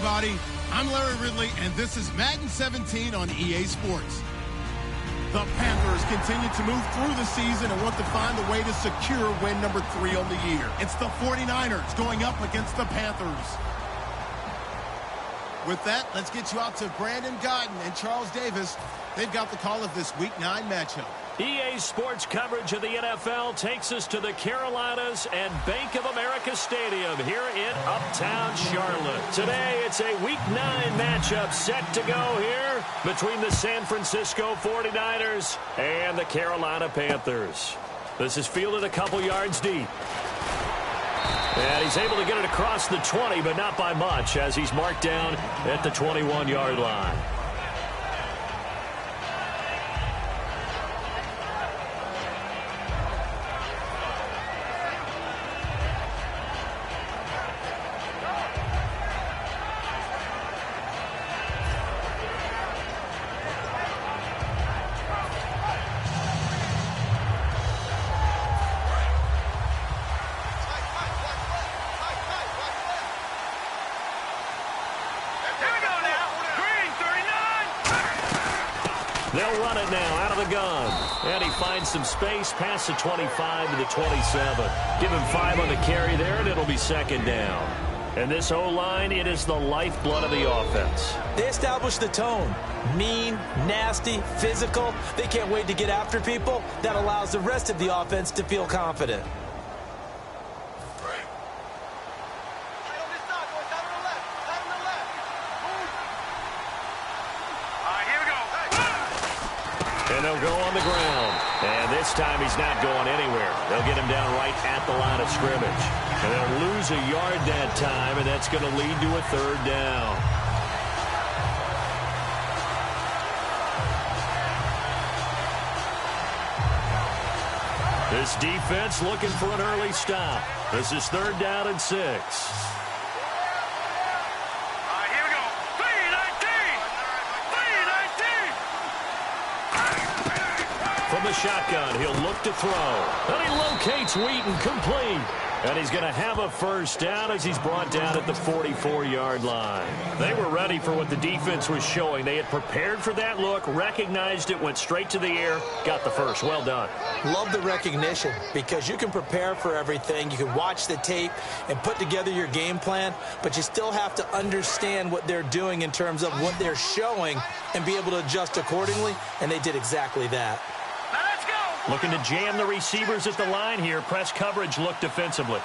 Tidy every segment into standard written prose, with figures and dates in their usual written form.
everybody. I'm Larry Ridley, and this is Madden 17 on EA Sports. The Panthers continue to move through the season and want to find a way to secure win number 3 on the year. It's the 49ers going up against the Panthers. With that, let's get you out to Brandon Godden and Charles Davis. They've got the call of this Week 9 matchup. EA Sports coverage of the NFL takes us to the Carolinas and Bank of America Stadium here in Uptown Charlotte. Today, it's a Week 9 matchup set to go here between the San Francisco 49ers and the Carolina Panthers. This is fielded a couple yards deep. And he's able to get it across the 20, but not by much, as he's marked down at the 21-yard line. They'll run it now out of the gun. And he finds some space past the 25 to the 27. Give him 5 on the carry there, and it'll be second down. And this O-line, it is the lifeblood of the offense. They establish the tone. Mean, nasty, physical. They can't wait to get after people. That allows the rest of the offense to feel confident. And they'll go on the ground. And this time he's not going anywhere. They'll get him down right at the line of scrimmage. And they'll lose a yard that time, and that's going to lead to a third down. This defense looking for an early stop. This is 3rd down and 6. From the shotgun, he'll look to throw. And he locates Wheaton complete. And he's going to have a first down as he's brought down at the 44-yard line. They were ready for what the defense was showing. They had prepared for that look, recognized it, went straight to the air, got the first. Well done. Love the recognition, because you can prepare for everything. You can watch the tape and put together your game plan, but you still have to understand what they're doing in terms of what they're showing and be able to adjust accordingly, and they did exactly that. Looking to jam the receivers at the line here. Press coverage look defensively.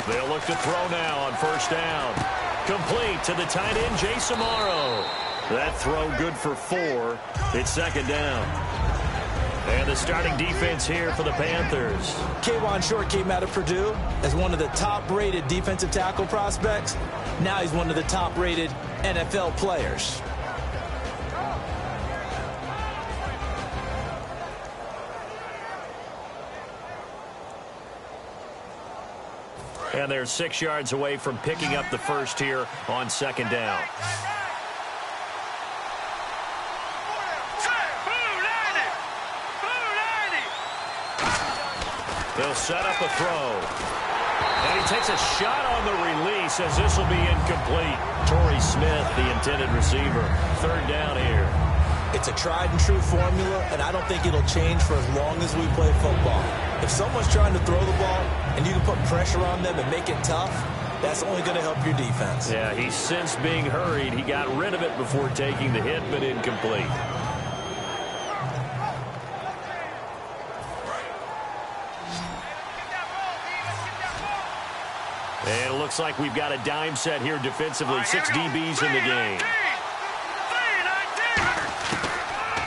They'll look to throw now on first down. Complete to the tight end, Jay Samaro. That throw good for 4. It's second down. And the starting defense here for the Panthers. K'Wan Short came out of Purdue as one of the top-rated defensive tackle prospects. Now he's one of the top-rated NFL players. And they're 6 yards away from picking up the first here on second down. They'll set up a throw. And he takes a shot on the release as this will be incomplete. Torrey Smith, the intended receiver. Third down here. It's a tried-and-true formula, and I don't think it'll change for as long as we play football. If someone's trying to throw the ball and you can put pressure on them and make it tough, that's only going to help your defense. Yeah, he's since being hurried. He got rid of it before taking the hit, but incomplete. And it looks like we've got a dime set here defensively. 6 DBs in the game.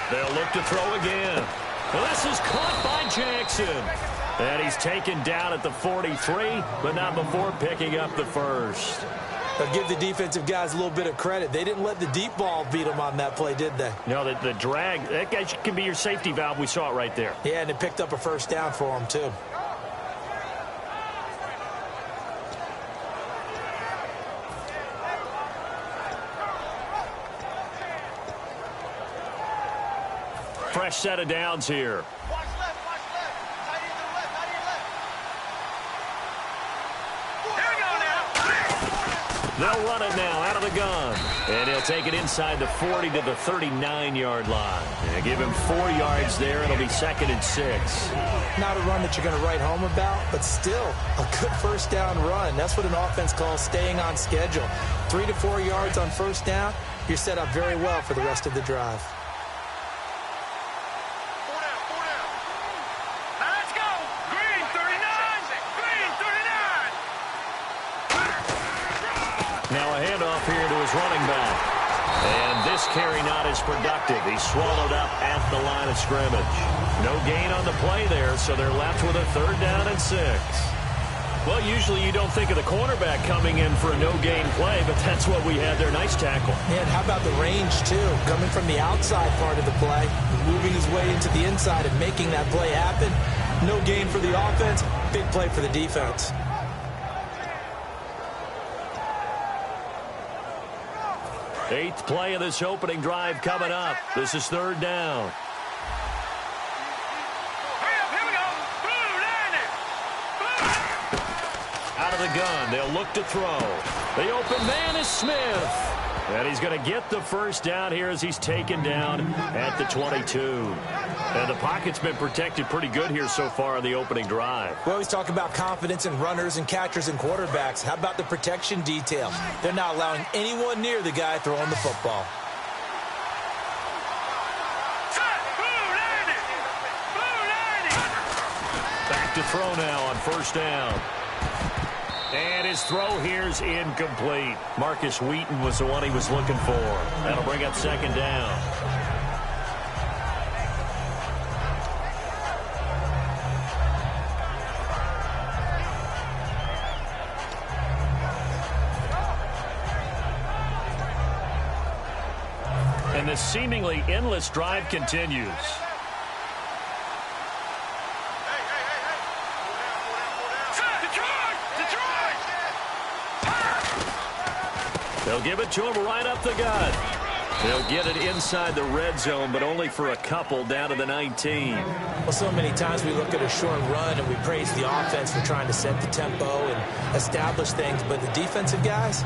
They'll look to throw again. Well, this is caught by Jackson. And he's taken down at the 43, but not before picking up the first. But give the defensive guys a little bit of credit. They didn't let the deep ball beat them on that play, did they? No, the drag, that guy can be your safety valve. We saw it right there. Yeah, and it picked up a first down for him, too. Fresh set of downs here. Watch left, watch left. Tight end to the left, tight end left. Here we go now. They'll run it now out of the gun. And he'll take it inside the 40 to the 39-yard line. And give him 4 yards there. It'll be 2nd and 6. Not a run that you're going to write home about, but still a good first down run. That's what an offense calls staying on schedule. 3 to 4 yards on first down, you're set up very well for the rest of the drive. Now a handoff here to his running back. And this carry not as productive. He's swallowed up at the line of scrimmage. No gain on the play there, so they're left with a 3rd down and 6. Well, usually you don't think of the cornerback coming in for a no-gain play, but that's what we had there. Nice tackle. And how about the range, too? Coming from the outside part of the play, moving his way into the inside and making that play happen. No gain for the offense, big play for the defense. Eighth play of this opening drive coming up. This is 3rd down. Out of the gun, they'll look to throw. The open man is Smith. And he's going to get the first down here as he's taken down at the 22. And the pocket's been protected pretty good here so far on the opening drive. We always talk about confidence in runners and catchers and quarterbacks. How about the protection detail? They're not allowing anyone near the guy throwing the football. Back to throw now on first down. And his throw here's incomplete. Marcus Wheaton was the one he was looking for. That'll bring up 2nd down. And this seemingly endless drive continues. They'll give it to him right up the gut. They'll get it inside the red zone, but only for a couple down to the 19. Well, so many times we look at a short run and we praise the offense for trying to set the tempo and establish things, but the defensive guys,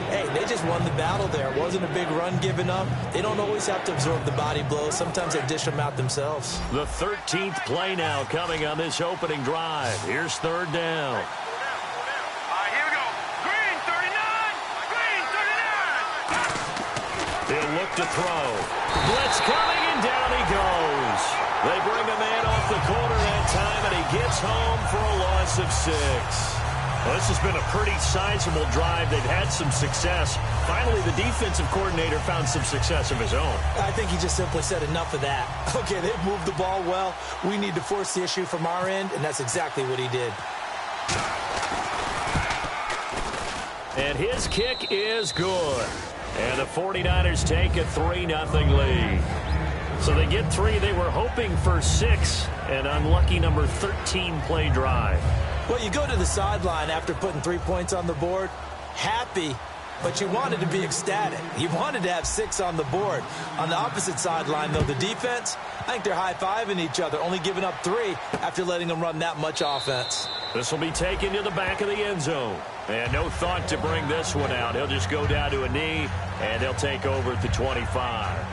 hey, they just won the battle there. It wasn't a big run given up. They don't always have to absorb the body blows. Sometimes they dish them out themselves. The 13th play now coming on this opening drive. Here's 3rd down. He'll look to throw. Blitz coming, and down he goes. They bring a man off the corner that time, and he gets home for a loss of 6. Well, this has been a pretty sizable drive. They've had some success. Finally, the defensive coordinator found some success of his own. I think he just simply said enough of that. Okay, they've moved the ball well. We need to force the issue from our end, and that's exactly what he did. And his kick is good. And the 49ers take a 3-0 lead. So they get 3. They were hoping for 6. An unlucky number 13 play drive. Well, you go to the sideline after putting 3 points on the board, happy, but you wanted to be ecstatic. You wanted to have 6 on the board. On the opposite sideline, though, the defense, I think they're high-fiving each other, only giving up 3 after letting them run that much offense. This will be taken to the back of the end zone. And no thought to bring this one out. He'll just go down to a knee, and they'll take over at the 25.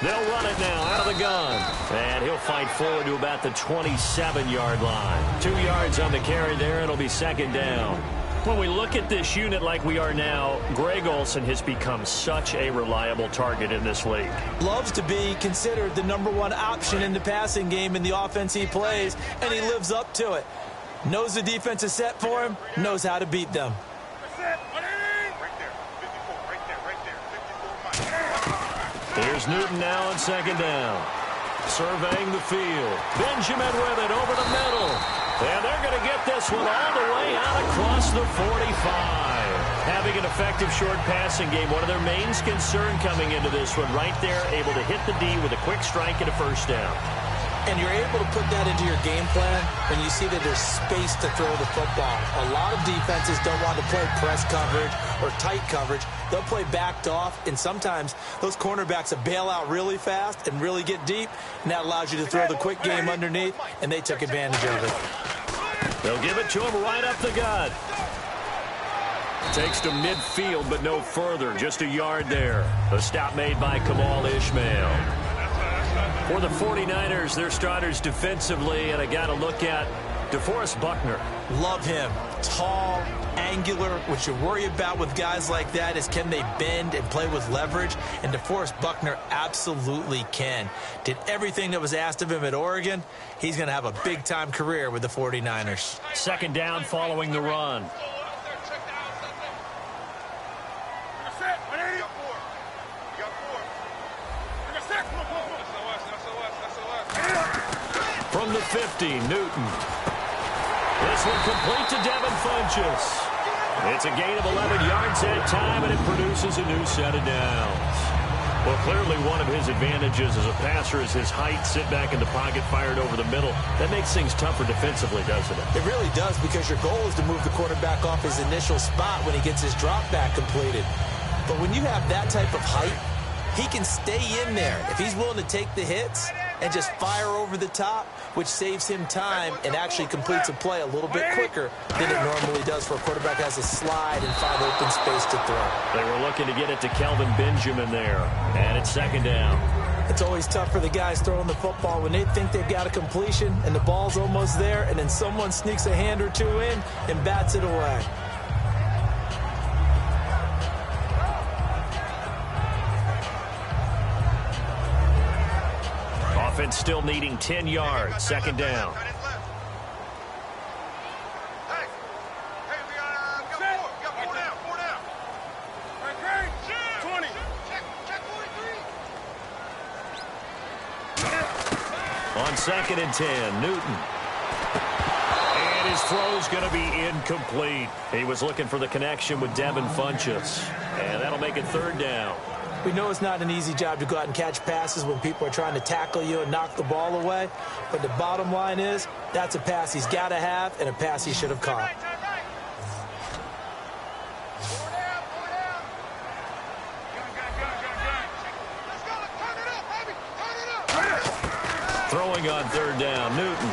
They'll run it now out of the gun. And he'll fight forward to about the 27-yard line. 2 yards on the carry there. It'll be 2nd down. When we look at this unit like we are now, Greg Olsen has become such a reliable target in this league. Loves to be considered the #1 option in the passing game in the offense he plays, and he lives up to it. Knows the defense is set for him, knows how to beat them. Here's Newton now on 2nd down. Surveying the field. Benjamin with it over the middle. And they're going to get this one all the way out across the 45. Having an effective short passing game, one of their main concern coming into this one, right there, able to hit the D with a quick strike and a first down. And you're able to put that into your game plan when you see that there's space to throw the football. A lot of defenses don't want to play press coverage or tight coverage. They'll play backed off, and sometimes those cornerbacks will bail out really fast and really get deep, and that allows you to throw the quick game underneath, and they took advantage of it. They'll give it to him right up the gut. Takes to midfield, but no further. Just a yard there. A stop made by Kamal Ishmael. For the 49ers, their starters defensively, and I got to look at DeForest Buckner. Love him. Tall, angular. What you worry about with guys like that is can they bend and play with leverage, and DeForest Buckner absolutely can. Did everything that was asked of him at Oregon. He's going to have a big-time career with the 49ers. Second down following the run. From the 50, Newton. This one complete to Devin Funchess. It's a gain of 11 yards that time, and it produces a new set of downs. Well, clearly one of his advantages as a passer is his height. Sit back in the pocket, fired over the middle. That makes things tougher defensively, doesn't it? It really does, because your goal is to move the quarterback off his initial spot when he gets his drop back completed. But when you have that type of height, he can stay in there. If he's willing to take the hits and just fire over the top, which saves him time and actually completes a play a little bit quicker than it normally does for a quarterback that has to slide and find open space to throw. They were looking to get it to Kelvin Benjamin there, and it's second down. It's always tough for the guys throwing the football when they think they've got a completion and the ball's almost there, and then someone sneaks a hand or two in and bats it away. Offense still needing 10 yards. Second down. On second and 10, Newton. And his throw's going to be incomplete. He was looking for the connection with Devin Funchess. And that'll make it third down. We know it's not an easy job to go out and catch passes when people are trying to tackle you and knock the ball away. But the bottom line is, that's a pass he's got to have and a pass he should have caught. Throwing on third down, Newton.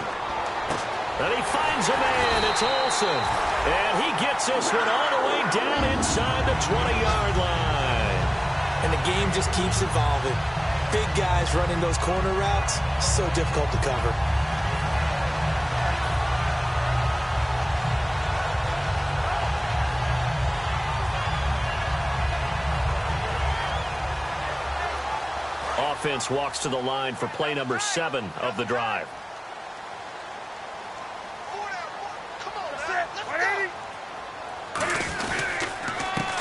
And he finds a man. It's Olsen. And he gets this one all the way down inside the 20-yard line. And the game just keeps evolving. Big guys running those corner routes, so difficult to cover. Offense walks to the line for play number 7 of the drive.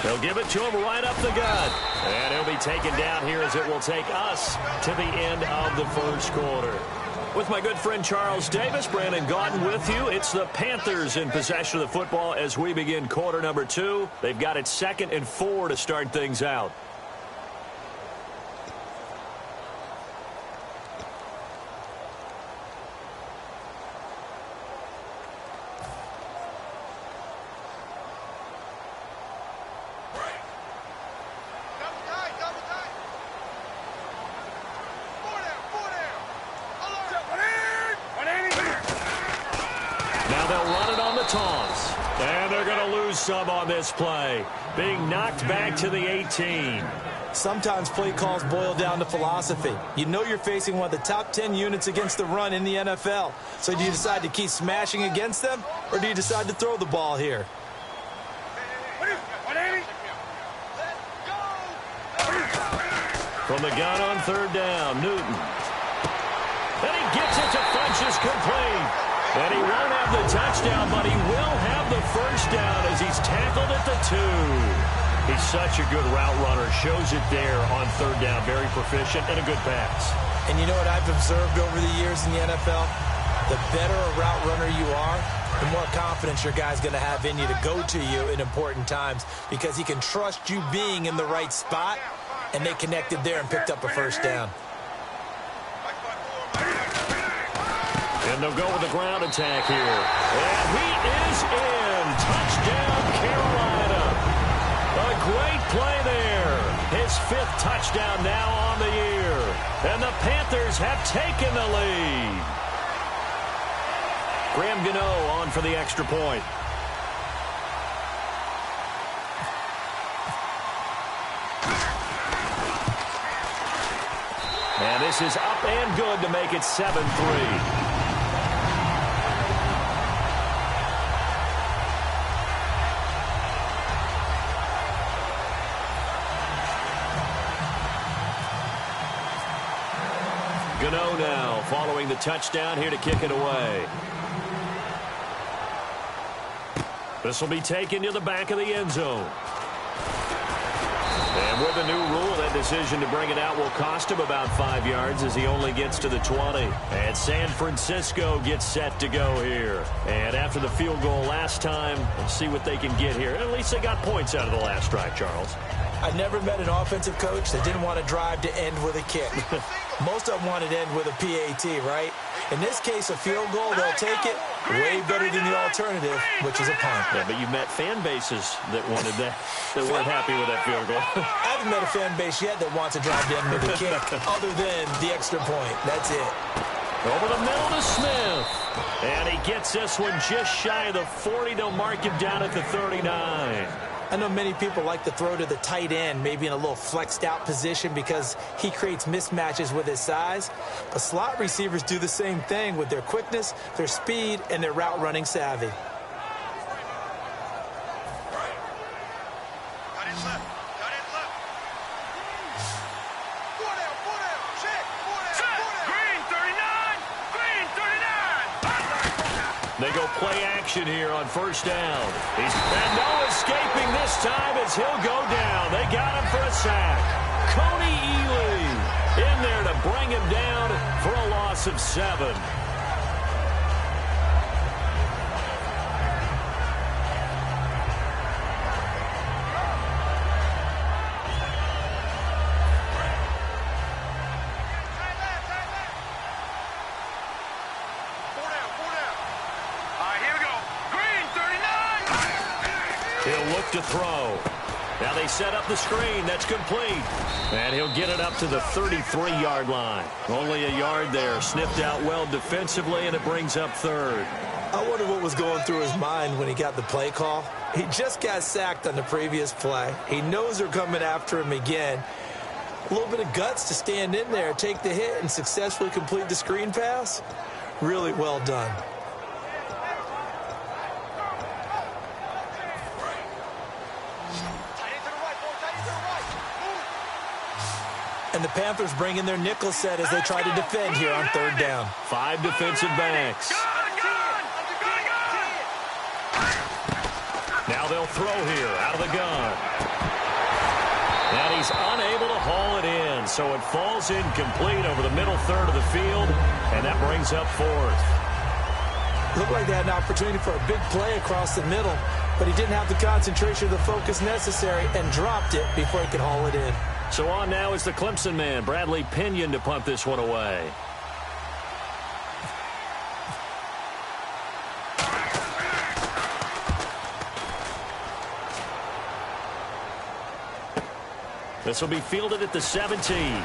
They'll give it to him right up the gut. And he'll be taken down here as it will take us to the end of the first quarter. With my good friend Charles Davis, Brandon Gaudin with you. It's the Panthers in possession of the football as we begin quarter number 2. They've got it 2nd and 4 to start things out. Some on this play, being knocked back to the 18. Sometimes play calls boil down to philosophy. You know you're facing one of the top 10 units against the run in the NFL. So do you decide to keep smashing against them, or do you decide to throw the ball here? From the gun on third down, Newton. And he gets it to Funchess complete. And he won't have the touchdown, but he will have the first down as he's tackled at the 2. He's such a good route runner. Shows it there on third down. Very proficient and a good pass. And you know what I've observed over the years in the NFL? The better a route runner you are, the more confidence your guy's going to have in you to go to you in important times because he can trust you being in the right spot, and they connected there and picked up a first down. And they'll go with the ground attack here. And he is in. Touchdown, Carolina. A great play there. His 5th touchdown now on the year. And the Panthers have taken the lead. Graham Gano on for the extra point. And this is up and good to make it 7-3. Gano now following the touchdown here to kick it away. This will be taken to the back of the end zone. And with the new rule, that decision to bring it out will cost him about 5 yards as he only gets to the 20. And San Francisco gets set to go here. And after the field goal last time, we'll see what they can get here. At least they got points out of the last drive, Charles. I've never met an offensive coach that didn't want to drive to end with a kick. Most of them wanted to end with a PAT, right? In this case, a field goal, they'll take it. Way better than the alternative, which is a punt. Yeah, but you met fan bases that wanted that, that weren't happy with that field goal. I haven't met a fan base yet that wants to drive to end with a kick, other than the extra point. That's it. Over the middle to Smith. And he gets this one just shy of the 40. They'll mark him down at the 39. I know many people like to throw to the tight end, maybe in a little flexed out position because he creates mismatches with his size. But slot receivers do the same thing with their quickness, their speed, and their route running savvy. They go play action here on first down. And no escaping this time as he'll go down. They got him for a sack. Coney Ely in there to bring him down for a loss of 7. He'll look to throw. Now they set up the screen. That's complete. And he'll get it up to the 33-yard line. Only a yard there. Sniffed out well defensively, and it brings up 3rd. I wonder what was going through his mind when he got the play call. He just got sacked on the previous play. He knows they're coming after him again. A little bit of guts to stand in there, take the hit, and successfully complete the screen pass. Really well done. And the Panthers bring in their nickel set as they try to defend here on 3rd down. 5 defensive backs. Now they'll throw here out of the gun. And he's unable to haul it in, so it falls incomplete over the middle third of the field, and that brings up 4th. Looked like they had an opportunity for a big play across the middle, but he didn't have the concentration or the focus necessary and dropped it before he could haul it in. So on now is the Clemson man, Bradley Pinion, to punt this one away. This will be fielded at the 17.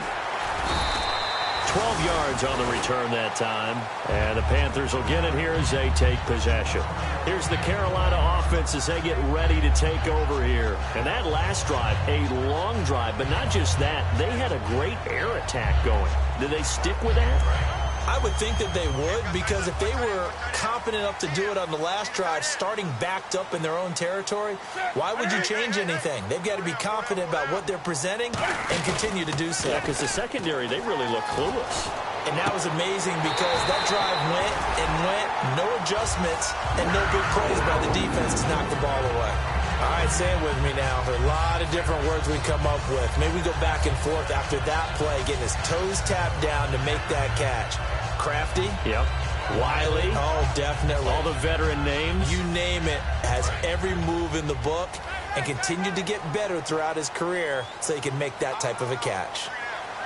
12 yards on the return that time. And the Panthers will get it here as they take possession. Here's the Carolina offense as they get ready to take over here. And that last drive, a long drive, but not just that. They had a great air attack going. Did they stick with that? I would think that they would, because if they were competent enough to do it on the last drive, starting backed up in their own territory, why would you change anything? They've got to be confident about what they're presenting and continue to do so. Yeah, because the secondary, they really look clueless. And that was amazing because that drive went and went, no adjustments, and no big plays by the defense to knock the ball away. All right, say it with me now. There are a lot of different words we come up with. Maybe we go back and forth after that play, getting his toes tapped down to make that catch. Crafty? Yep. Wiley. Oh, definitely. All the veteran names. You name it, has every move in the book and continued to get better throughout his career so he can make that type of a catch.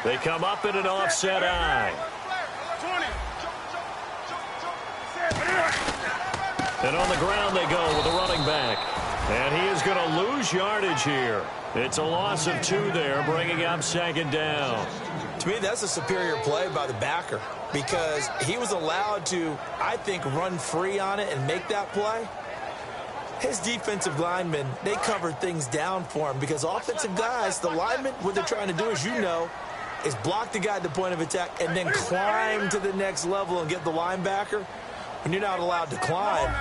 They come up in an offset eye. And on the ground they go with a running back. And he is going to lose yardage here. It's a loss of 2 there, bringing up 2nd down. To me, that's a superior play by the backer because he was allowed to, I think, run free on it and make that play. His defensive linemen, they covered things down for him because offensive guys, the linemen, what they're trying to do, as you know, is block the guy at the point of attack and then climb to the next level and get the linebacker. When you're not allowed to climb,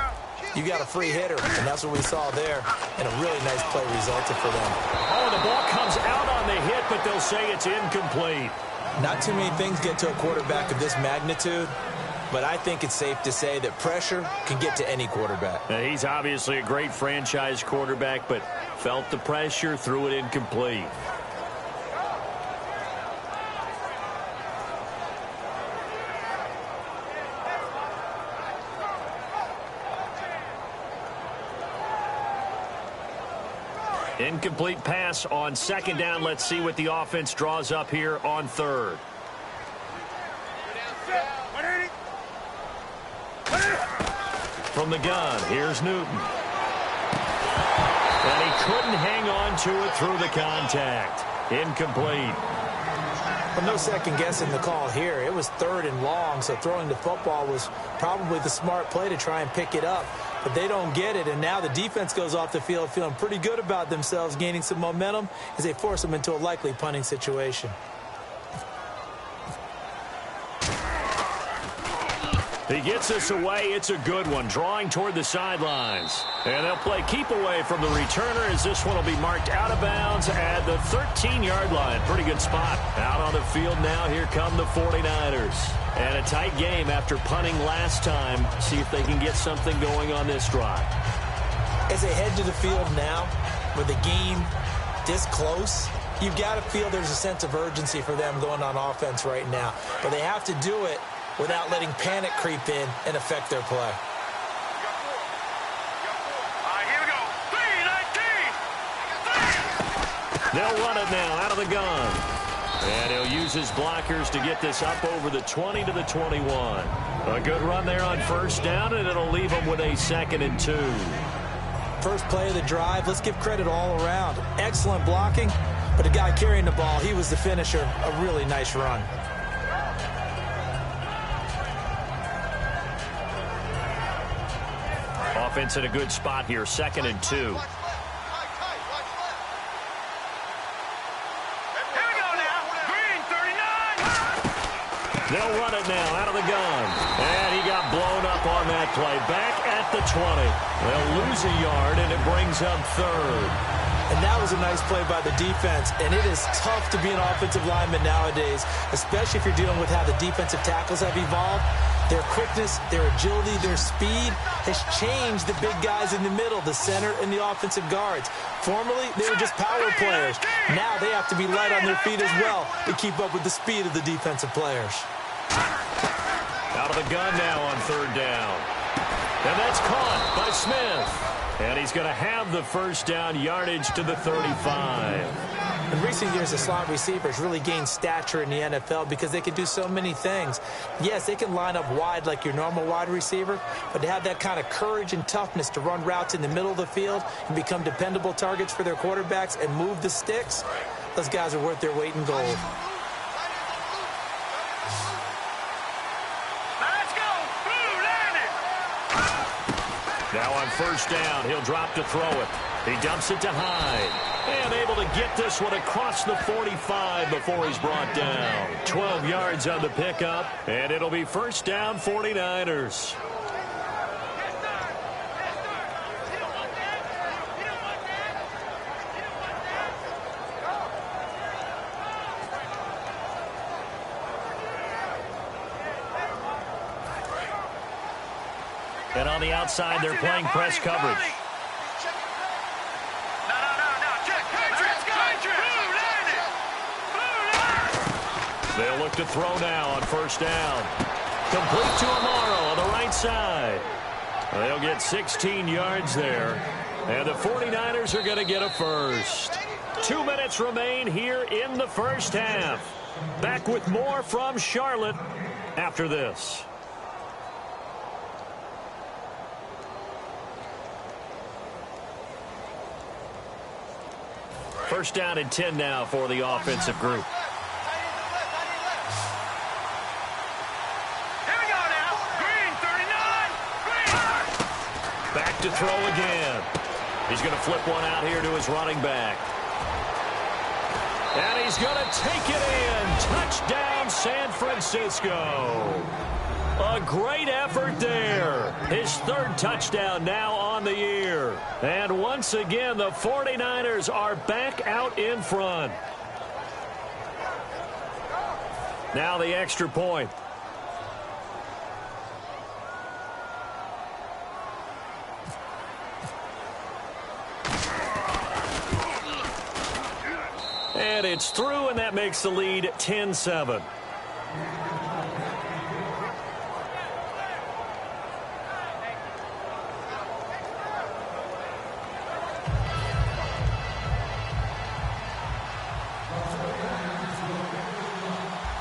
you got a free hitter, and that's what we saw there, and a really nice play resulted for them. Oh, the ball comes out on the hit, but they'll say it's incomplete. Not too many things get to a quarterback of this magnitude, but I think it's safe to say that pressure can get to any quarterback. Now, he's obviously a great franchise quarterback, but felt the pressure, threw it incomplete. Incomplete pass on 2nd down. Let's see what the offense draws up here on 3rd. From the gun, here's Newton. And he couldn't hang on to it through the contact. Incomplete. Well, no second guessing the call here. It was 3rd and long, so throwing the football was probably the smart play to try and pick it up. But they don't get it, and now the defense goes off the field feeling pretty good about themselves, gaining some momentum as they force them into a likely punting situation. He gets this away. It's a good one, drawing toward the sidelines. And they'll play keep away from the returner as this one will be marked out of bounds at the 13-yard line. Pretty good spot. Out on the field now, here come the 49ers. And a tight game after punting last time. See if they can get something going on this drive. As they head to the field now, with the game this close, you've got to feel there's a sense of urgency for them going on offense right now. But they have to do it without letting panic creep in and affect their play. All right, here we go. 3-19. They'll run it now out of the gun. And he'll use his blockers to get this up over the 20 to the 21. A good run there on 1st down, and it'll leave them with a 2nd and 2. First play of the drive, let's give credit all around. Excellent blocking, but the guy carrying the ball, he was the finisher. A really nice run. Offense in a good spot here, 2nd and 2. They'll run it now out of the gun. And he got blown up on that play. Back at the 20. They'll lose a yard, and it brings up 3rd. And that was a nice play by the defense. And it is tough to be an offensive lineman nowadays, especially if you're dealing with how the defensive tackles have evolved. Their quickness, their agility, their speed has changed the big guys in the middle, the center, and the offensive guards. Formerly, they were just power players. Now they have to be light on their feet as well to keep up with the speed of the defensive players. Out of the gun now on 3rd down. And that's caught by Smith. And he's going to have the 1st down, yardage to the 35. In recent years, the slot receivers really gained stature in the NFL because they can do so many things. Yes, they can line up wide like your normal wide receiver, but to have that kind of courage and toughness to run routes in the middle of the field and become dependable targets for their quarterbacks and move the sticks, those guys are worth their weight in gold. Now on 1st down, he'll drop to throw it. He dumps it to Hyde. And able to get this one across the 45 before he's brought down. 12 yards on the pickup, and it'll be 1st down 49ers. And on the outside, they're playing press coverage. They'll look to throw now on 1st down. Complete to Amaro on the right side. They'll get 16 yards there. And the 49ers are going to get a first. 2 minutes remain here in the first half. Back with more from Charlotte after this. First down and 10 now for the offensive group. Here we go now. Green, 39. Green. Back to throw again. He's going to flip one out here to his running back. And he's going to take it in. Touchdown, San Francisco. A great effort there. His third touchdown now on the year. And once again, the 49ers are back out in front. Now the extra point. And it's through, and that makes the lead 10-7.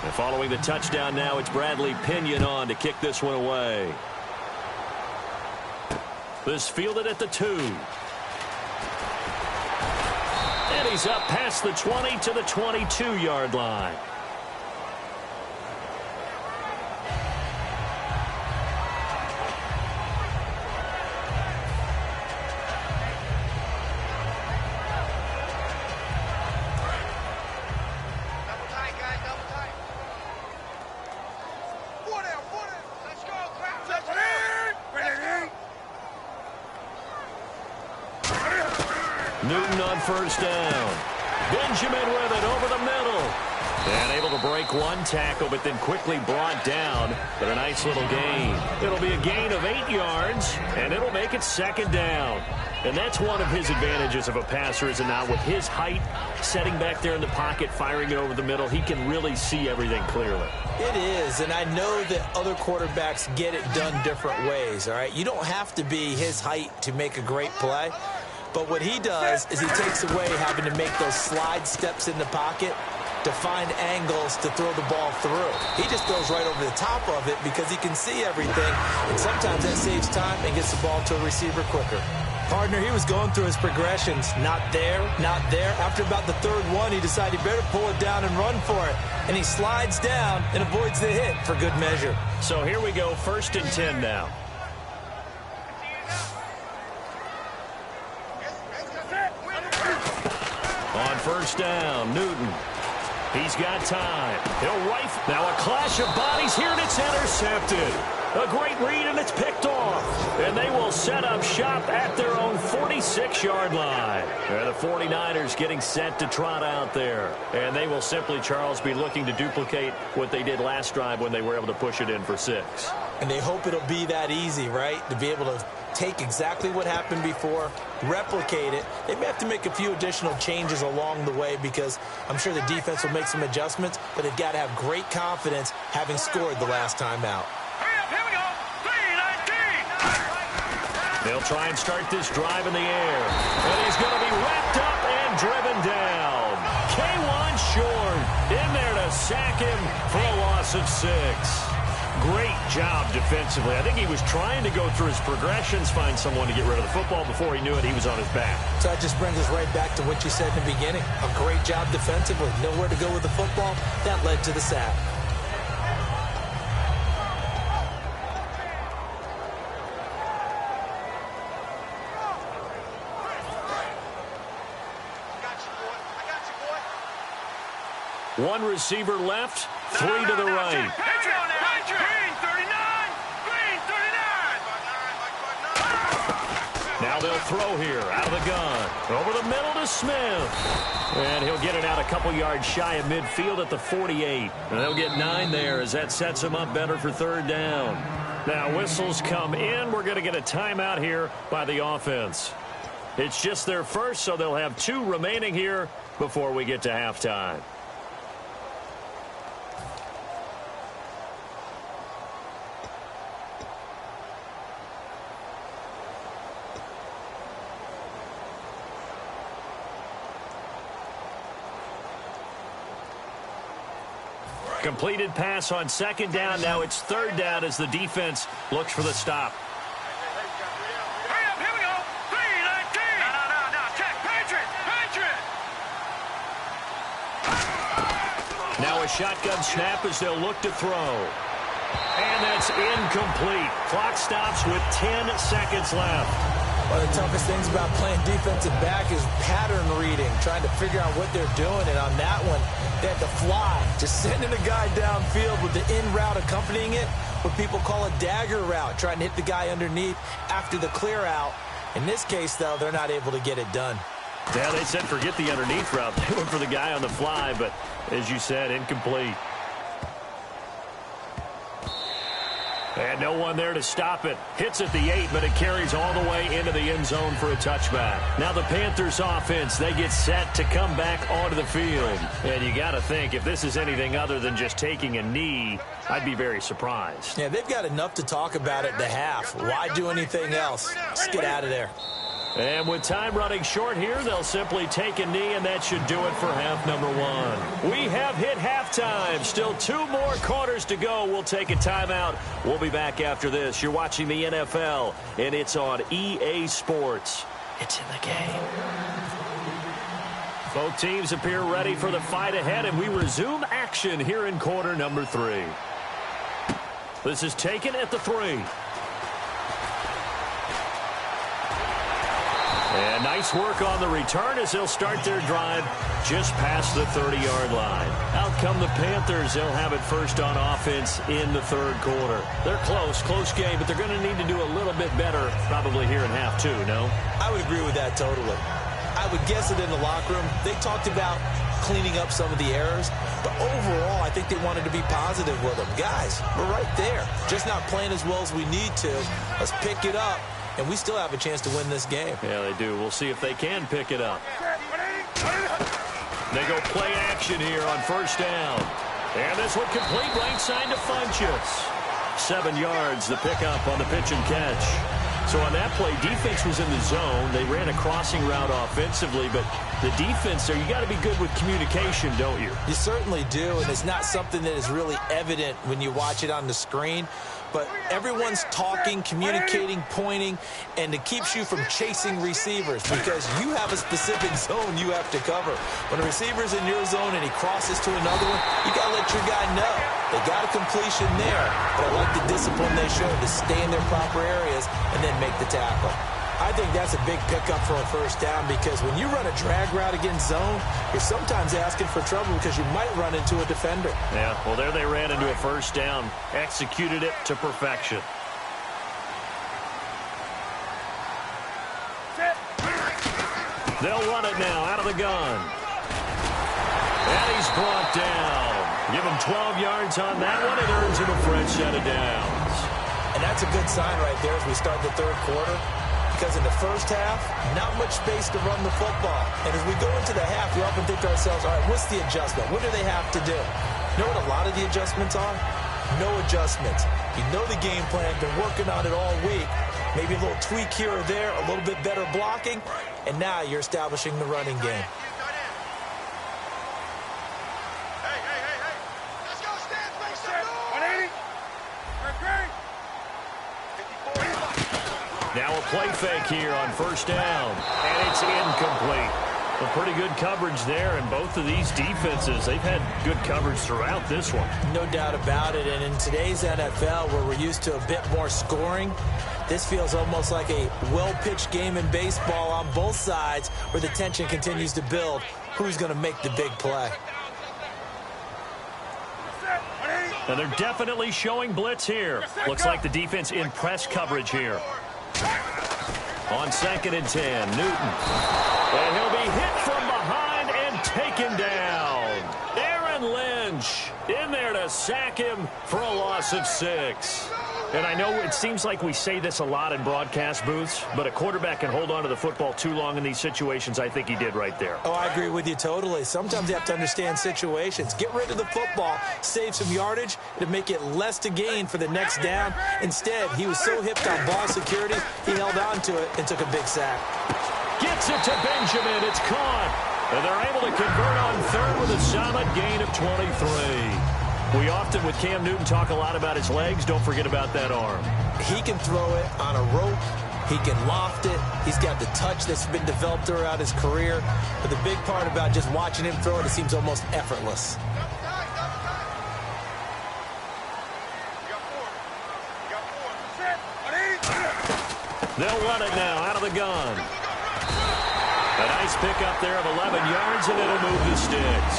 And following the touchdown now, it's Bradley Pinion on to kick this one away. This fielded at the 2. And he's up past the 20 to the 22-yard line. Double tight, guys, double tight. 4 down, 4 down. Let's go, crowd. Let's go. Newton on first down. Benjamin with it over the middle. And able to break one tackle, but then quickly brought down. But a nice little gain. It'll be a gain of 8 yards, and it'll make it second down. And that's one of his advantages of a passer, is it not? With his height, setting back there in the pocket, firing it over the middle, he can really see everything clearly. It is, and I know that other quarterbacks get it done different ways, all right? You don't have to be his height to make a great play. But what he does is he takes away having to make those slide steps in the pocket to find angles to throw the ball through. He just goes right over the top of it because he can see everything, and sometimes that saves time and gets the ball to a receiver quicker. Partner, he was going through his progressions. Not there, not there. After about the third one, he decided he better pull it down and run for it. And he slides down and avoids the hit for good measure. So here we go, 1st and 10 now. On first down, Newton. He's got time. He'll rifle. Now a clash of bodies here, and it's intercepted. A great read, and it's picked off. And they will set up shop at their own 46-yard line. And the 49ers getting set to trot out there. And they will simply, Charles, be looking to duplicate what they did last drive when they were able to push it in for 6. And they hope it'll be that easy, right? To be able to take exactly what happened before, replicate it. They may have to make a few additional changes along the way because I'm sure the defense will make some adjustments, but they've got to have great confidence having scored the last time out. Here we go. 3-19. They'll try and start this drive in the air. And he's going to be wrapped up and driven down. K1 short in there to sack him for a loss of 6. Great job defensively. I think he was trying to go through his progressions, find someone to get rid of the football. Before he knew it, he was on his back. So that just brings us right back to what you said in the beginning. A great job defensively. Nowhere to go with the football. That led to the sack. One receiver left, 3 to the right. Green, 39. Green, 39. Now they'll throw here out of the gun. Over the middle to Smith. And he'll get it out a couple yards shy of midfield at the 48. And they'll get 9 there as that sets them up better for third down. Now whistles come in. We're going to get a timeout here by the offense. It's just their first, so they'll have 2 remaining here before we get to halftime. Completed pass on second down. Now it's third down as the defense looks for the stop. Hurry up, here we go. 3-19. No. Check. Patriot. Now a shotgun snap as they'll look to throw. And that's incomplete. Clock stops with 10 seconds left. One of the toughest things about playing defensive back is pattern reading, trying to figure out what they're doing. And on that one, they had to fly, just sending a guy downfield with the in route accompanying it, what people call a dagger route, trying to hit the guy underneath after the clear out. In this case, though, they're not able to get it done. Yeah, they said forget the underneath route. They went for the guy on the fly, but as you said, incomplete. And no one there to stop it. Hits at the 8, but it carries all the way into the end zone for a touchback. Now the Panthers offense, they get set to come back onto the field. And you got to think, if this is anything other than just taking a knee, I'd be very surprised. Yeah, they've got enough to talk about at the half. Why do anything else? Let's get out of there. And with time running short here, they'll simply take a knee, and that should do it for half number 1. We have hit halftime. Still 2 more quarters to go. We'll take a timeout. We'll be back after this. You're watching the NFL, and it's on EA Sports. It's in the game. Both teams appear ready for the fight ahead, and we resume action here in quarter number 3. This is taken at the 3. And nice work on the return as they'll start their drive just past the 30-yard line. Out come the Panthers. They'll have it first on offense in the third quarter. They're close game, but they're going to need to do a little bit better probably here in half 2, no? I would agree with that totally. I would guess it in the locker room. They talked about cleaning up some of the errors, but overall, I think they wanted to be positive with them. Guys, we're right there. Just not playing as well as we need to. Let's pick it up. And we still have a chance to win this game. Yeah, they do. We'll see if they can pick it up. They go play action here on first down. And this one complete right side to Funchess. 7 yards, the pickup on the pitch and catch. So on that play, defense was in the zone. They ran a crossing route offensively, but the defense there, you got to be good with communication, don't you? You certainly do, and it's not something that is really evident when you watch it on the screen. But everyone's talking, communicating, pointing, and it keeps you from chasing receivers because you have a specific zone you have to cover. When a receiver's in your zone and he crosses to another one, you got to let your guy know. They got a completion there, but I like the discipline they showed to stay in their proper areas and then make the tackle. I think that's a big pickup for a first down because when you run a drag route against zone, you're sometimes asking for trouble because you might run into a defender. Yeah, well, there they ran into a first down, executed it to perfection. They'll run it now out of the gun. And he's brought down. Give him 12 yards on that one. It earns him a fresh set of downs. And that's a good sign right there as we start the third quarter. Because in the first half, not much space to run the football. And as we go into the half, we often think to ourselves, all right, what's the adjustment? What do they have to do? You know what a lot of the adjustments are? No adjustments. You know the game plan, been working on it all week. Maybe a little tweak here or there, a little bit better blocking, and now you're establishing the running game. Let's go, Stan. Make some noise. 180. Now a play fake here on first down, and it's incomplete. A pretty good coverage there, and both of these defenses, they've had good coverage throughout this one. No doubt about it, and in today's NFL, where we're used to a bit more scoring, this feels almost like a well-pitched game in baseball on both sides where the tension continues to build. Who's going to make the big play? And they're definitely showing blitz here. Looks like the defense in press coverage here. On 2nd and 10, Newton. And he'll be hit from behind and taken down. Aaron Lynch in there to sack him for a loss of 6. And I know it seems like we say this a lot in broadcast booths, but a quarterback can hold on to the football too long in these situations. I think he did right there. Oh, I agree with you totally. Sometimes you have to understand situations. Get rid of the football, save some yardage to make it less to gain for the next down. Instead, he was so hipped on ball security, he held on to it and took a big sack. Gets it to Benjamin. It's caught. And they're able to convert on third with a solid gain of 23. We often, with Cam Newton, talk a lot about his legs. Don't forget about that arm. He can throw it on a rope. He can loft it. He's got the touch that's been developed throughout his career. But the big part about just watching him throw it, it seems almost effortless. They'll run it now out of the gun. A nice pickup there of 11 yards, and it'll move the sticks.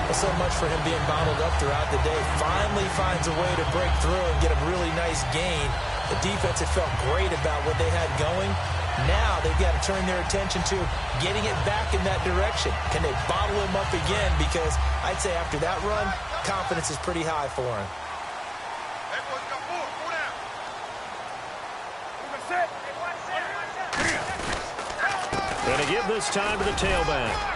So much for him being bottled up throughout the day. Finally finds a way to break through and get a really nice gain. The defense had felt great about what they had going. Now they've got to turn their attention to getting it back in that direction. Can they bottle him up again? Because I'd say after that run, confidence is pretty high for him. Going to give this time to the tailback.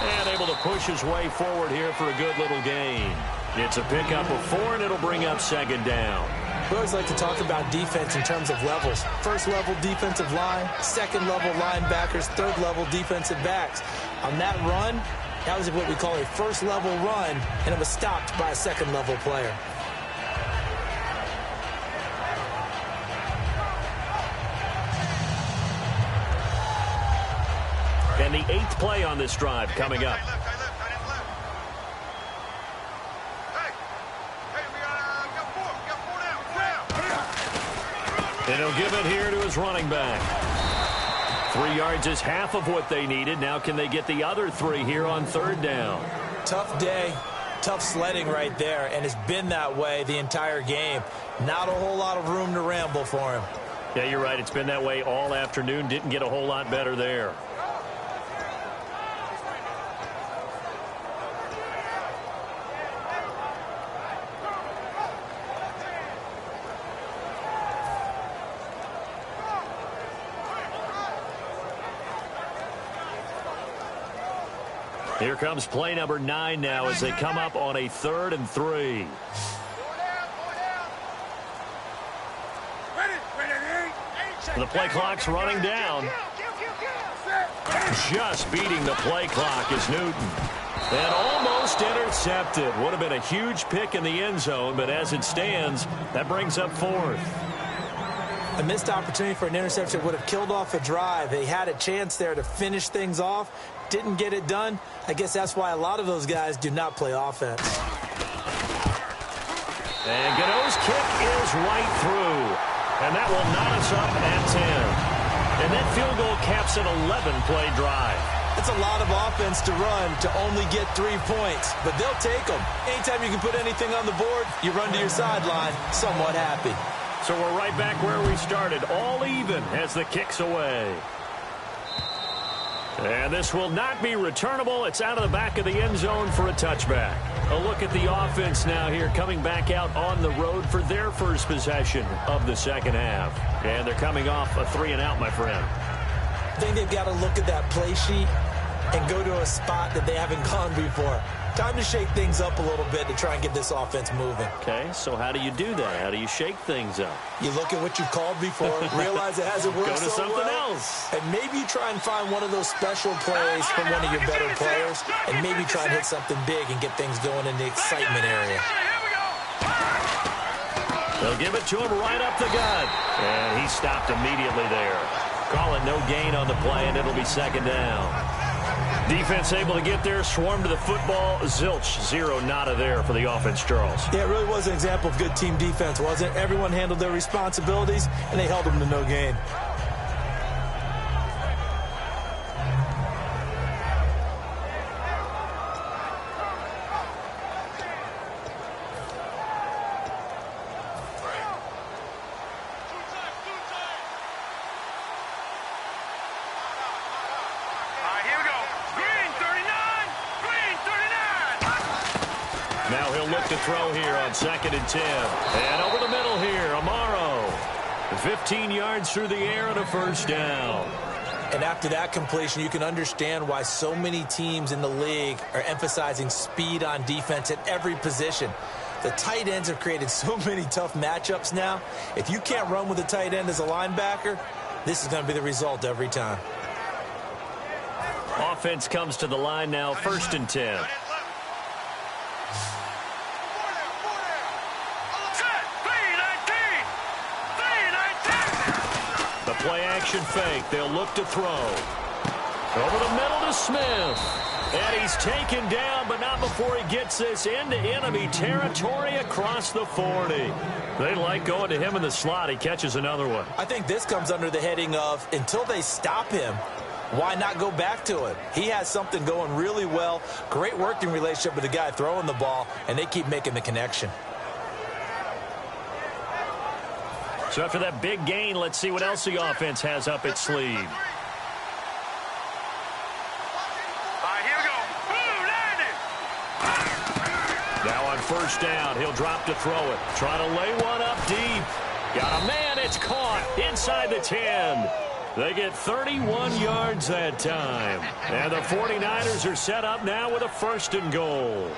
And able to push his way forward here for a good little gain. It's a pickup of 4, and it'll bring up second down. We always like to talk about defense in terms of levels. First level defensive line, second level linebackers, third level defensive backs. On that run, that was what we call a first level run, and it was stopped by a second level player. And the 8th play on this drive coming up. And he'll give it here to his running back. 3 yards is half of what they needed. Now can they get the other 3 here on third down? Tough day, tough sledding right there, and it's been that way the entire game. Not a whole lot of room to ramble for him. Yeah, you're right. It's been that way all afternoon. Didn't get a whole lot better there. Here comes play number 9 now as they come up on a 3rd and 3. The play clock's running down. Just beating the play clock is Newton. And almost intercepted. Would have been a huge pick in the end zone, but as it stands, that brings up 4th. A missed opportunity for an interception would have killed off a drive. They had a chance there to finish things off. Didn't get it done. I guess that's why a lot of those guys do not play offense. And Godot's kick is right through. And that will knot us up at 10. And that field goal caps an 11-play drive. It's a lot of offense to run to only get 3 points, but they'll take them. Anytime you can put anything on the board, you run to your sideline somewhat happy. So we're right back where we started, all even as the kick's away. And this will not be returnable. It's out of the back of the end zone for a touchback. A look at the offense now here coming back out on the road for their first possession of the second half. And they're coming off a 3-and-out, my friend. I think they've got to look at that play sheet and go to a spot that they haven't gone before. Time to shake things up a little bit to try and get this offense moving. Okay, so how do you do that? How do you shake things up? You look at what you called before, realize it hasn't worked Go to so something well, else. and maybe you try and find one of those special plays from one of your better players, and maybe try and hit something big and get things going in the excitement area. They'll give it to him right up the gut. And he stopped immediately there. Call it no gain on the play, and it'll be second down. Defense able to get there, swarm to the football. Zilch, 0 nada there for the offense, Charles. Yeah, it really was an example of good team defense, wasn't it? Everyone handled their responsibilities, and they held them to no gain. To throw here on 2nd and 10. And over the middle here, Amaro. 15 yards through the air and a first down. And after that completion, you can understand why so many teams in the league are emphasizing speed on defense at every position. The tight ends have created so many tough matchups now. If you can't run with a tight end as a linebacker, this is going to be the result every time. Offense comes to the line now, 1st and 10. Play-action fake. They'll look to throw. Over the middle to Smith. And he's taken down, but not before he gets this into enemy territory across the 40. They like going to him in the slot. He catches another one. I think this comes under the heading of until they stop him, why not go back to it? He has something going really well. Great working relationship with the guy throwing the ball, and they keep making the connection. So after that big gain, let's see what else the offense has up its sleeve. Now on first down, he'll drop to throw it. Trying to lay one up deep. Got a man, it's caught inside the 10. They get 31 yards that time. And the 49ers are set up now with a 1st and goal.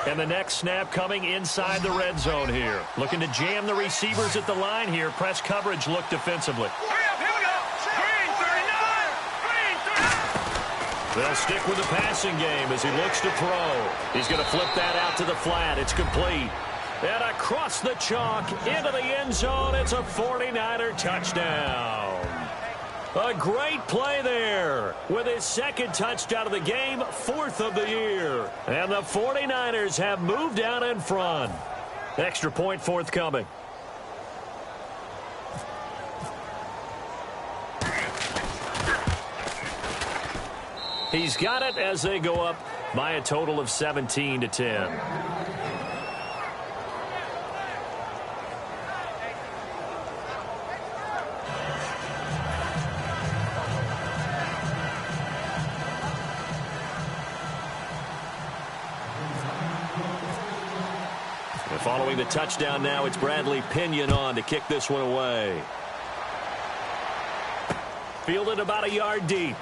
And the next snap coming inside the red zone here. Looking to jam the receivers at the line here. Press coverage look defensively. They'll stick with the passing game as he looks to throw. He's going to flip that out to the flat. It's complete. And across the chalk into the end zone. It's a 49er touchdown. A great play there with his 2nd touchdown of the game, 4th of the year. And the 49ers have moved out in front. Extra point forthcoming. He's got it as they go up by a total of 17-10. Following the touchdown now, it's Bradley Pinion on to kick this one away. Fielded about a yard deep.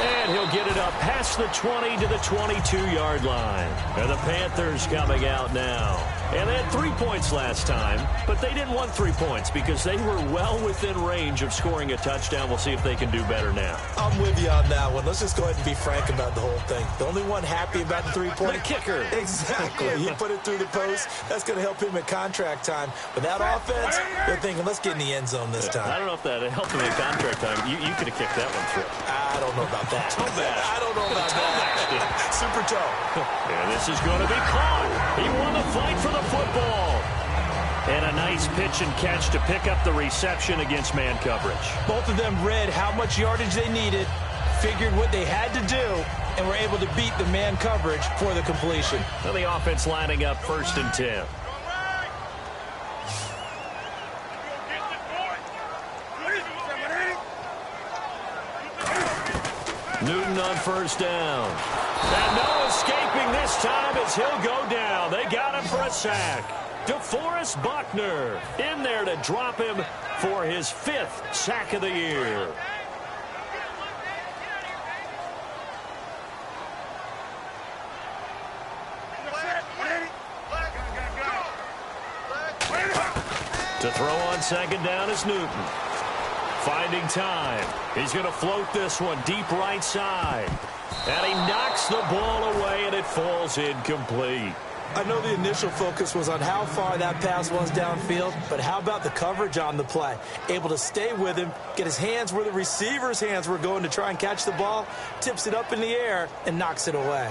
And he'll get it up past the 20 to the 22-yard line. And the Panthers coming out now. And they had 3 points last time, but they didn't want 3 points because they were well within range of scoring a touchdown. We'll see if they can do better now. I'm with you on that one. Let's just go ahead and be frank about the whole thing. The only one happy about the 3-point. The kicker. Exactly. He put it through the post. That's going to help him at contract time. But that offense, they're thinking, let's get in the end zone this time. I don't know if that helped him at contract time. You could have kicked that one through. I don't know about that. I don't know about that. Super toe. And this is going to be caught. He won the fight for the football. And a nice pitch and catch to pick up the reception against man coverage. Both of them read how much yardage they needed, figured what they had to do, and were able to beat the man coverage for the completion. And the offense lining up 1st and 10. Newton on first down. And no escaping this time as he'll go down. They got him for a sack. DeForest Buckner in there to drop him for his 5th sack of the year. To throw on 2nd down is Newton. Finding time. He's going to float this one deep right side. And he knocks the ball away, and it falls incomplete. I know the initial focus was on how far that pass was downfield, but how about the coverage on the play? Able to stay with him, get his hands where the receiver's hands were going to try and catch the ball, tips it up in the air, and knocks it away.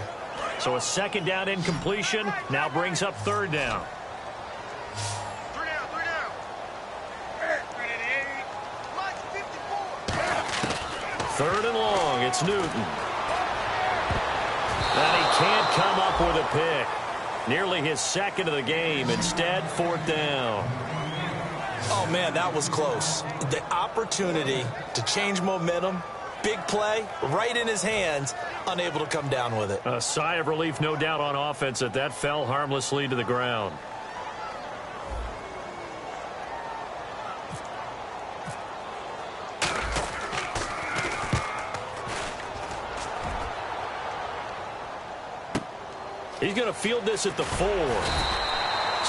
So a 2nd down incompletion now brings up 3rd down. 3rd and long, it's Newton. And he can't come up with a pick. Nearly his 2nd of the game. Instead, 4th down. Oh, man, that was close. The opportunity to change momentum, big play, right in his hands, unable to come down with it. A sigh of relief, no doubt, on offense that fell harmlessly to the ground. He's going to field this at the 4.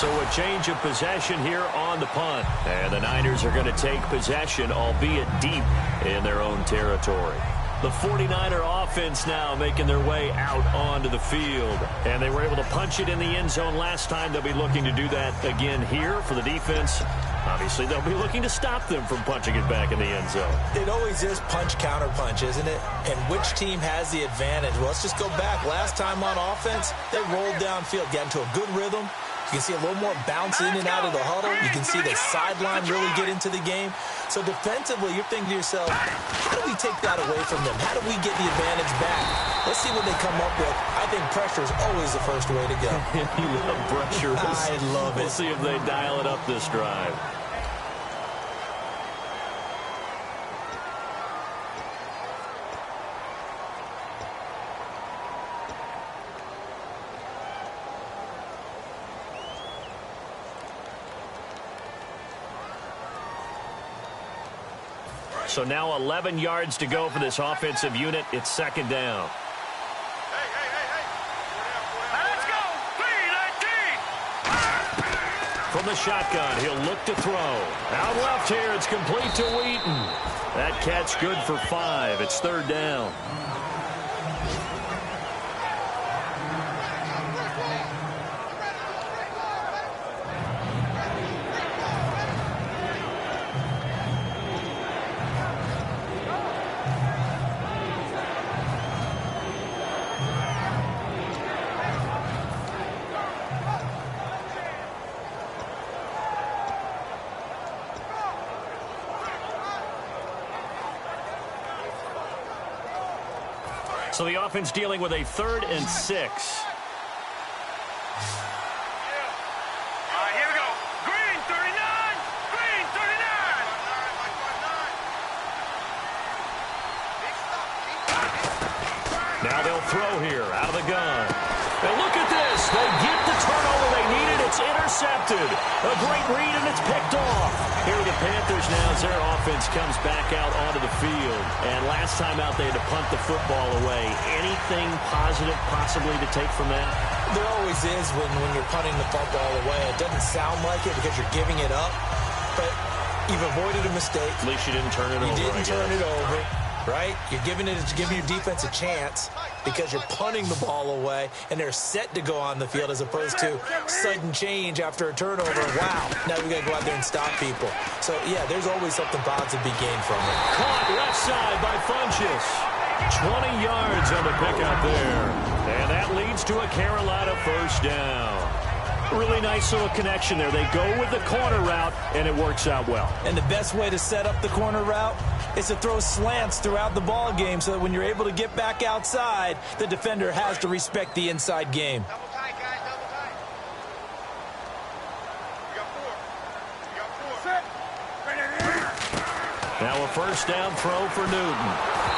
So a change of possession here on the punt. And the Niners are going to take possession, albeit deep in their own territory. The 49er offense now making their way out onto the field. And they were able to punch it in the end zone last time. They'll be looking to do that again here for the defense. Obviously, they'll be looking to stop them from punching it back in the end zone. It always is punch-counter-punch, isn't it? And which team has the advantage? Well, let's just go back. Last time on offense, they rolled downfield, got into a good rhythm. You can see a little more bounce in and out of the huddle. You can see the sideline really get into the game. So defensively, you're thinking to yourself, how do we take that away from them? How do we get the advantage back? Let's see what they come up with. I think pressure is always the first way to go. You love pressure. I love it. We'll see if they dial it up this drive. So now 11 yards to go for this offensive unit. It's second down. Let's go. 3-19. From the shotgun, he'll look to throw. Out left here, it's complete to Wheaton. That catch good for 5. It's third down. So the offense dealing with a 3rd and 6. All right, here we go. Green, 39. Green, 39. Now they'll throw here out of the gun. And look at this. They get the turnover they needed. It's intercepted. A great read, and it's picked off. Here are the Panthers now as their offense comes back out onto the field. And last time out, they had to punt the football away. Anything positive possibly to take from that? There always is when you're punting the football away. It doesn't sound like it because you're giving it up, but you've avoided a mistake. At least you didn't turn it over. You didn't turn it over, right? You're giving your defense a chance because you're punting the ball away, and they're set to go on the field as opposed to sudden change after a turnover. Wow, now we got to go out there and stop people. So, yeah, there's always something positive to be gained from it. Caught left side by Funchess. 20 yards on the pickup there. And that leads to a Carolina first down. Really nice little connection there. They go with the corner route, and it works out well. And the best way to set up the corner route is to throw slants throughout the ball game so that when you're able to get back outside, the defender has to respect the inside game. Double tight, guys. Double tight. You got 4. Set. Now a first down throw for Newton.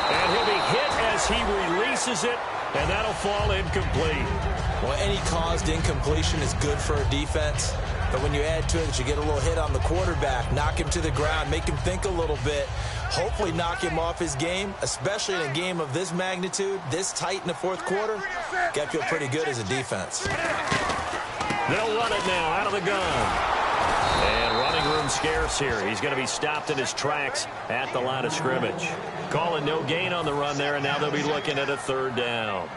And he'll be hit as he releases it, and that'll fall incomplete. Well, any caused incompletion is good for a defense. But when you add to it that you get a little hit on the quarterback, knock him to the ground, make him think a little bit, hopefully knock him off his game, especially in a game of this magnitude, this tight in the fourth quarter, got to feel pretty good as a defense. They'll run it now out of the gun. And running room scarce here. He's going to be stopped in his tracks at the line of scrimmage. Calling no gain on the run there, and now they'll be looking at a third down.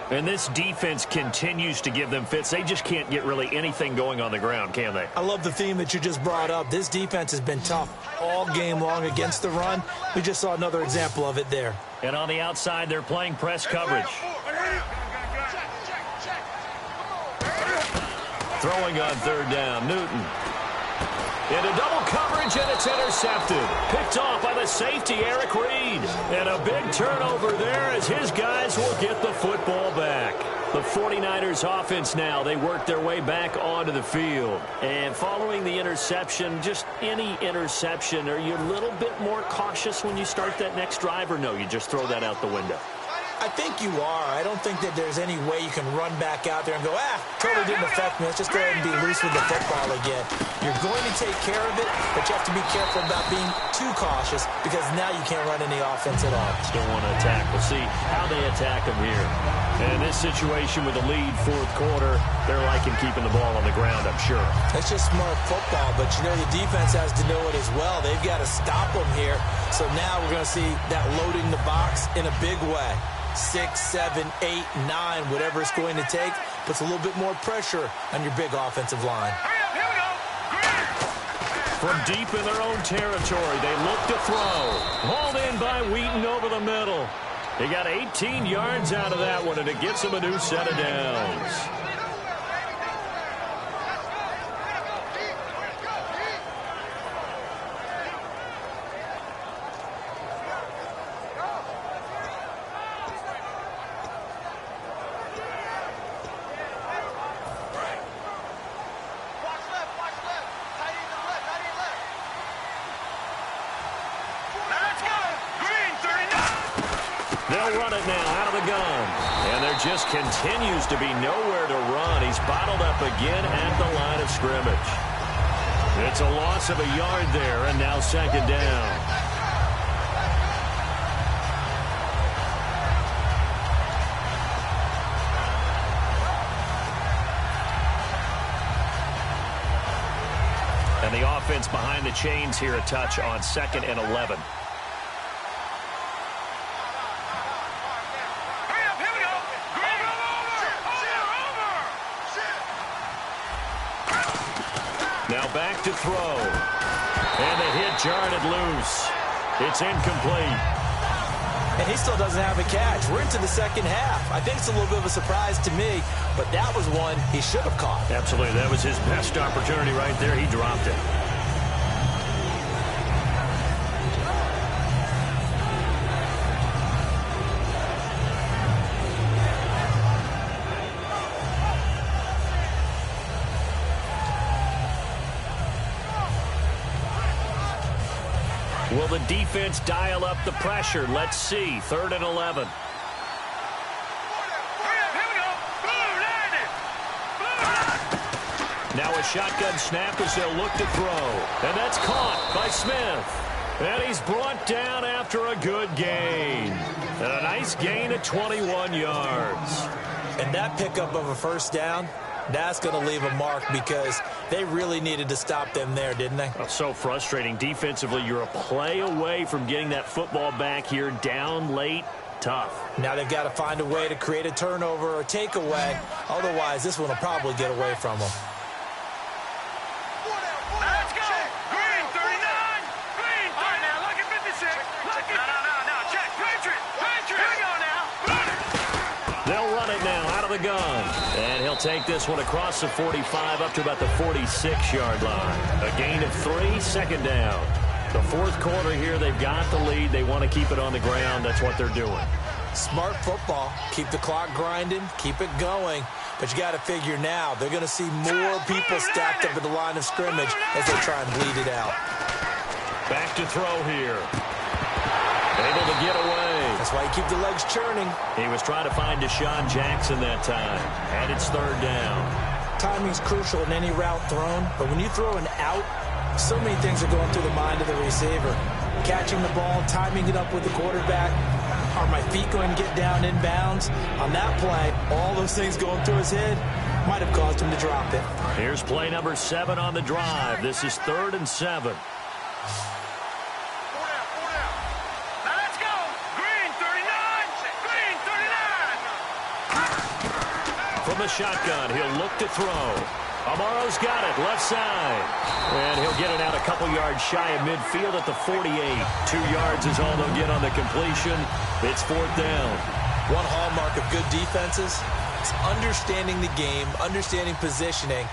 And this defense continues to give them fits. They just can't get really anything going on the ground, can they? I love the theme that you just brought up. This defense has been tough all game long against the run. We just saw another example of it there. And on the outside, they're playing press coverage. Throwing on third down, Newton. Into double coverage, and it's intercepted. Picked off by the safety, Eric Reed. And a big turnover there as his guys will get the football back. The 49ers offense now, they work their way back onto the field. And following the interception, just any interception, are you a little bit more cautious when you start that next drive, or no, you just throw that out the window? I think you are. I don't think that there's any way you can run back out there and go, totally didn't affect me. Let's just go ahead and be loose with the football again. You're going to take care of it, but you have to be careful about being too cautious because now you can't run any offense at all. Still want to attack. We'll see how they attack them here. And this situation with the lead fourth quarter, they're liking keeping the ball on the ground, I'm sure. That's just smart football, but you know the defense has to know it as well. They've got to stop them here. So now we're going to see that loading the box in a big way. 6, 7, 8, 9, whatever it's going to take, puts a little bit more pressure on your big offensive line. Here we go. From deep in their own territory, they look to throw. Hauled in by Wheaton over the middle. He got 18 yards out of that one, and it gets him a new set of downs. They'll run it now out of the gun. And there just continues to be nowhere to run. He's bottled up again at the line of scrimmage. It's a loss of a yard there, and now second down. And the offense behind the chains here a touch on 2nd and 11. Now back to throw. And the hit jarred it loose. It's incomplete. And he still doesn't have a catch. We're into the second half. I think it's a little bit of a surprise to me, but that was one he should have caught. Absolutely. That was his best opportunity right there. He dropped it. Will the defense dial up the pressure? Let's see. 3rd and 11. Now a shotgun snap as they'll look to throw. And that's caught by Smith. And he's brought down after a good gain. And a nice gain of 21 yards. And that pickup of a first down, that's going to leave a mark because they really needed to stop them there, didn't they? Oh, so frustrating. Defensively, you're a play away from getting that football back here down late. Tough. Now they've got to find a way to create a turnover or takeaway. Otherwise, this one will probably get away from them. Let's go. Green, 39. Green, 30. All right, now, look at 56. Look at... No. Check. Patriot. Here we go now. They'll run it now out of the gun. And he'll take this one across the 45 up to about the 46-yard line. A gain of 3, 2nd down. The fourth quarter here, they've got the lead. They want to keep it on the ground. That's what they're doing. Smart football. Keep the clock grinding. Keep it going. But you got to figure now, they're going to see more people stacked up at the line of scrimmage as they try and bleed it out. Back to throw here. Able to get away. That's why you keep the legs churning. He was trying to find Deshaun Jackson that time. And it's 3rd down. Timing's crucial in any route thrown, but when you throw an out, so many things are going through the mind of the receiver. Catching the ball, timing it up with the quarterback. Are my feet going to get down in bounds? On that play, all those things going through his head might have caused him to drop it. Here's play number 7 on the drive. This is 3rd and 7. From the shotgun, he'll look to throw. Amaro's got it, left side. And he'll get it out a couple yards shy of midfield at the 48. 2 yards is all they'll get on the completion. It's 4th down. One hallmark of good defenses is understanding the game, understanding positioning,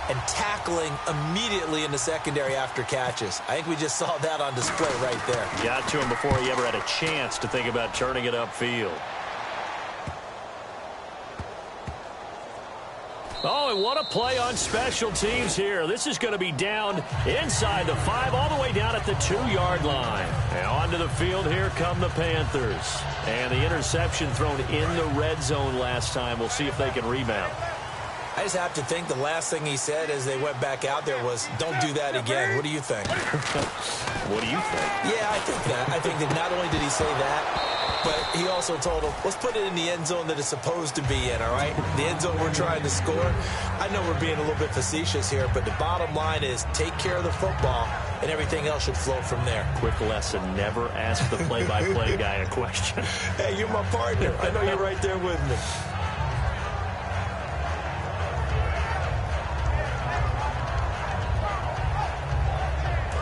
and tackling immediately in the secondary after catches. I think we just saw that on display right there. Got to him before he ever had a chance to think about turning it upfield. Oh, and what a play on special teams here. This is going to be down inside the 5, all the way down at the 2-yard line. And onto the field, here come the Panthers. And the interception thrown in the red zone last time. We'll see if they can rebound. I just have to think the last thing he said as they went back out there was, don't do that again. What do you think? What do you think? Yeah, I think that. I think that not only did he say that, but he also told him, let's put it in the end zone that it's supposed to be in, all right? The end zone we're trying to score. I know we're being a little bit facetious here, but the bottom line is take care of the football, and everything else should flow from there. Quick lesson, never ask the play-by-play guy a question. Hey, you're my partner. I know you're right there with me.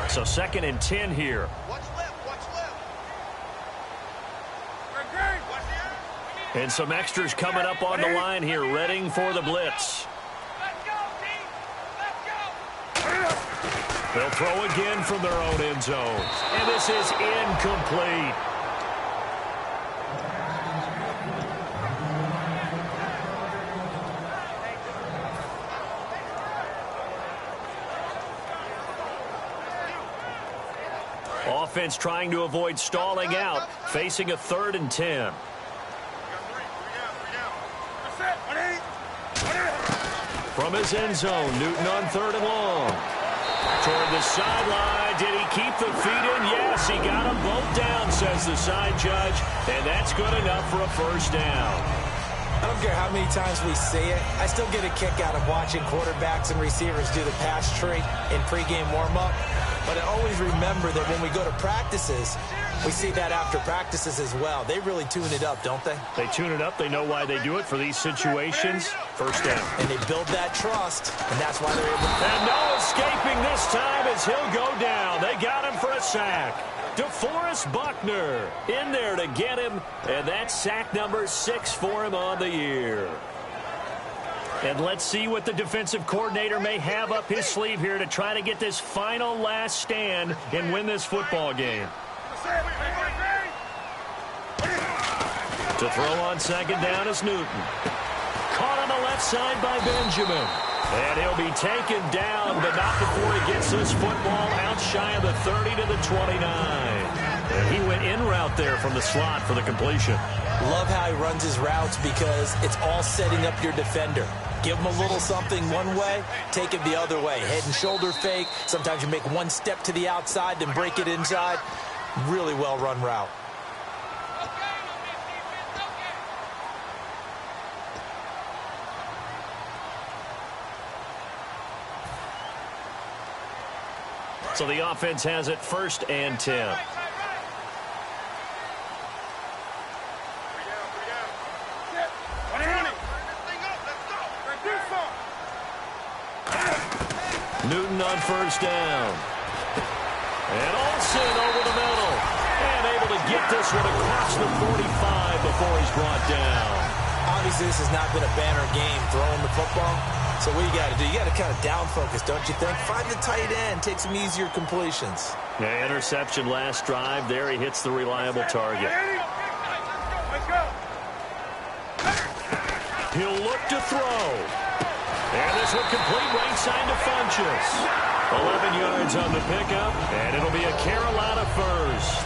So 2nd and 10 here. Watch left, watch left. And some extras coming up on the line here, readying for the blitz. Let's go, team. Let's go. They'll throw again from their own end zone. And this is incomplete. Offense trying to avoid stalling out, facing a 3rd and 10. From his end zone, Newton on 3rd and long. Toward the sideline, did he keep the feet in? Yes, he got them both down, says the side judge, and that's good enough for a 1st down. I don't care how many times we see it. I still get a kick out of watching quarterbacks and receivers do the pass tree in pregame warm-up. But I always remember that when we go to practices, we see that after practices as well. They really tune it up, don't they? They tune it up. They know why they do it for these situations. 1st down. And they build that trust, and that's why they're able to... And no escaping this time as he'll go down. They got him for a sack. DeForest Buckner in there to get him, and that's sack number 6 for him on the year. And let's see what the defensive coordinator may have up his sleeve here to try to get this final last stand and win this football game. To throw on 2nd down is Newton. Caught on the left side by Benjamin. And he'll be taken down, but not before he gets this football out shy of the 30 to the 29. And he went in route there from the slot for the completion. Love how he runs his routes because it's all setting up your defender. Give him a little something one way, take it the other way. Head and shoulder fake. Sometimes you make one step to the outside, then break it inside. Really well run route. So the offense has it 1st and 10. Newton on 1st down. And Olsen over the middle. And able to get this one across the 45 before he's brought down. Obviously, this has not been a banner game throwing the football. So what you got to do, you got to kind of down focus, don't you think? Find the tight end, take some easier completions. Yeah, interception last drive. There he hits the reliable target. He'll look to throw. And this one complete right side to Funchess. 11 yards on the pickup, and it'll be a Carolina 1st.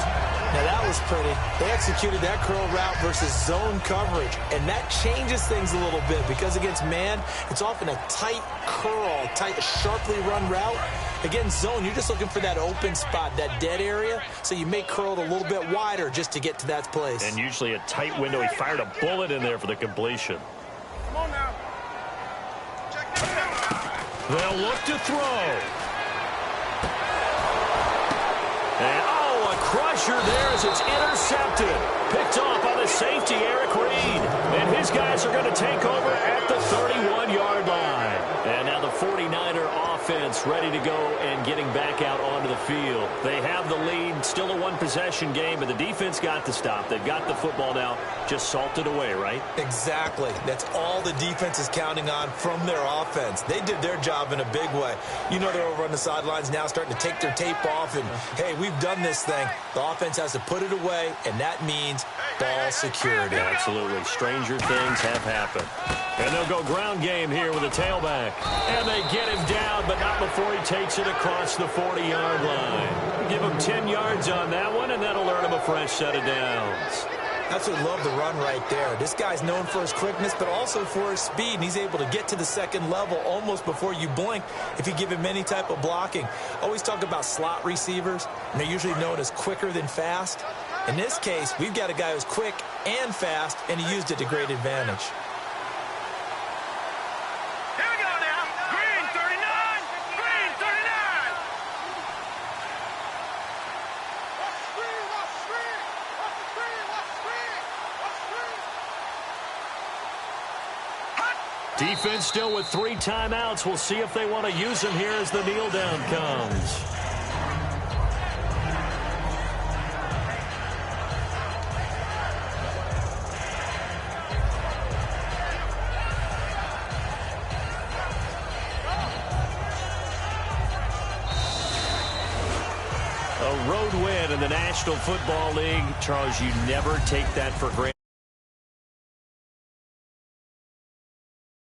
Now that was pretty. They executed that curl route versus zone coverage, and that changes things a little bit because against man, it's often a tight curl, tight, sharply run route. Against zone, you're just looking for that open spot, that dead area, so you may curl it a little bit wider just to get to that place. And usually a tight window. He fired a bullet in there for the completion. Come on now. They'll look to throw. And oh, a crusher there as it's intercepted. Picked off by the safety, Eric Reed. And his guys are going to take over at the 31-yard line. And now the 49er offense ready to go and getting back out onto the field. They have the lead, still a one-possession game, but the defense got the stop. They've got the football now, just salted away, right? Exactly. That's all the defense is counting on from their offense. They did their job in a big way. You know they're over on the sidelines now starting to take their tape off, and, hey, we've done this thing. The offense has to put it away, and that means ball security. Absolutely. Stranger things have happened. And they'll go ground game here with a tailback. And they get him down, but not before he takes it across the 40-yard line. Give him 10 yards on that one, and that'll earn him a fresh set of downs. That's what I love the run right there. This guy's known for his quickness, but also for his speed, and he's able to get to the second level almost before you blink if you give him any type of blocking. Always talk about slot receivers, and they're usually known as quicker than fast. In this case, we've got a guy who's quick and fast, and he used it to great advantage. Here we go now. Green 39. Green 39. Defense still with 3 timeouts. We'll see if they want to use them here as the kneel down comes. A road win in the National Football League. Charles, you never take that for granted.